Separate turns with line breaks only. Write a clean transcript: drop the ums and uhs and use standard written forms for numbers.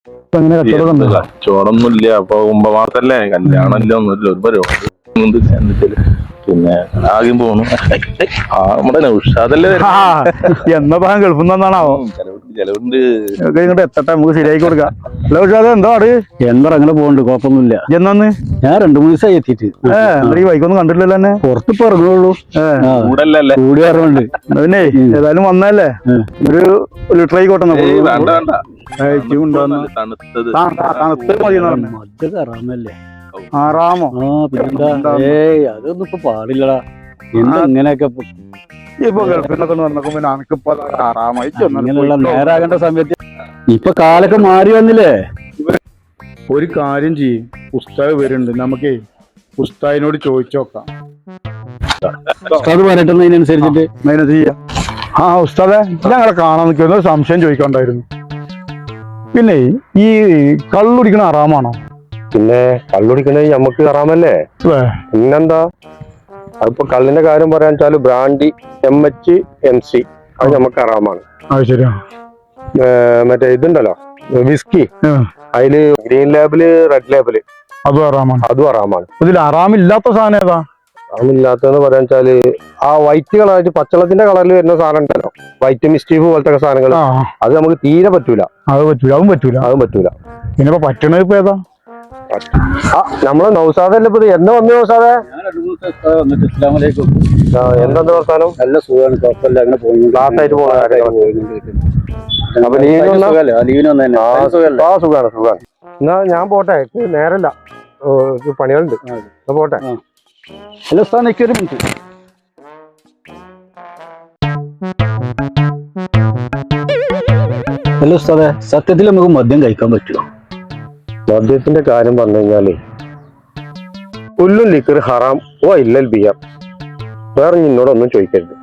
കച്ചവടമൊന്നുമില്ല. അപ്പൊ കുംഭമാസല്ലേ, കല്യാണമല്ല, ഒന്നുമില്ല, ഒരു പരിപാടി. പിന്നെ ആദ്യം പോണു നമ്മുടെ നൗഷാദല്ലേ
എന്നാ ഗൾഫിൽ നിന്നാണാവോ?
ചെലവുണ്ട്.
ഇങ്ങോട്ട് എത്തട്ടെ, നമുക്ക് ശരിയാക്കി കൊടുക്കാം. ഹലോ ഉഷാദ്, എന്താ
അങ്ങനെ പോകണ്ട്, കുഴപ്പമൊന്നുമില്ല.
എന്നാന്ന്
ഞാൻ 2-3 ദിവസമായി എത്തിയിട്ട്.
ഈ ബൈക്കൊന്നും കണ്ടിട്ടില്ലല്ലോ തന്നെ.
പുറത്തിപ്പോ ഇറങ്ങുള്ളൂ, കൂടി പറഞ്ഞുണ്ട്.
പിന്നെ ഏതായാലും വന്നല്ലേ, ഒരു ലിറ്റർ ആയിക്കോട്ടെ. ആറാമോ?
അതൊന്നും ഇപ്പൊ പാടില്ലടാ. എന്താ ഇങ്ങനെയൊക്കെ
ഇപ്പൊ ഗൾഫിലൊക്കെ വന്നപ്പോ പിന്നെ എനിക്കിപ്പോ ആറാമായി.
അങ്ങനെയുള്ള നേരാകേണ്ട സമയത്ത് ഇപ്പൊ കാലൊക്കെ മാറി വന്നില്ലേ.
ഒരു കാര്യം ചെയ്യും, ഉസ്താദ് വരുന്നുണ്ട്, നമുക്കേ ഉസ്താദിനോട് ചോദിച്ചു നോക്കാം.
ഉസ്താദ് പറയട്ടെന്നതിനനുസരിച്ചിട്ട്
ചെയ്യാം. ആ ഉസ്താദെ, ഞങ്ങളെ കാണാൻ നിൽക്കുന്ന ഒരു സംശയം ചോദിക്കണ്ടായിരുന്നു. പിന്നെ ഈ കള്ളുടിക്കണ ഹറാമാണോ?
പിന്നെ കള്ളുടിക്കണത് നമുക്ക് ഹറാമല്ലേ? പിന്നെന്താ? അതിപ്പോ കള്ളിന്റെ കാര്യം പറയാൻ വെച്ചാല് ബ്രാൻഡി, MH, MC അത് നമുക്ക് ഹറാമാണ്. മറ്റേ ഇതുണ്ടല്ലോ വിസ്കി, അതില് ഗ്രീൻ ലേബിള്, റെഡ് ലേബിള്
അതും ഹറാമാണ്.
ഇതിൽ
ഹറാമില്ലാത്ത സാധനം ഏതാ?
ഹറാമില്ലാത്തതെന്ന് പറയാൻ വെച്ചാല് ആ വൈറ്റ് കളറായിട്ട് പച്ചളത്തിന്റെ കളറിൽ വരുന്ന സാധനം ഉണ്ടല്ലോ, വൈറ്റ് മിസ്റ്റീഫ് പോലത്തെ സാധനങ്ങൾ, അത് നമുക്ക് തീരെ പറ്റൂല.
അതും പറ്റൂല. പിന്നെ പറ്റണത് ഇപ്പൊ ഏതാ?
നമ്മളെ നൗസാദല്ലേ ഇപ്പൊ എന്ന് വന്നു? നൗസാദെ എന്താ വർത്താനം?
നല്ല സുഖമാണ്, കുഴപ്പമില്ല, അങ്ങനെ പോകുന്നു.
ക്ലാസ്സായിട്ട് പോണ സുഖാണ്. എന്നാ ഞാൻ പോട്ടെ, നേരല്ല, പണികളുണ്ട്, പോട്ടെ.
ഹലോ ഉസ്താദ്, നിൽക്കൊരു മിനിറ്റ്. ഹലോ ഉസ്താദെ, സത്യത്തിൽ നമുക്ക് മദ്യം കഴിക്കാൻ പറ്റുമോ?
മദ്യത്തിന്റെ കാര്യം പറഞ്ഞു കഴിഞ്ഞാല് ഉല്ലുൽ ലിഖർ ഹറാം ഓ ഇല്ലൽ ബിയർ. വേറെ നിന്നോടൊന്നും ചോദിക്കരുത്.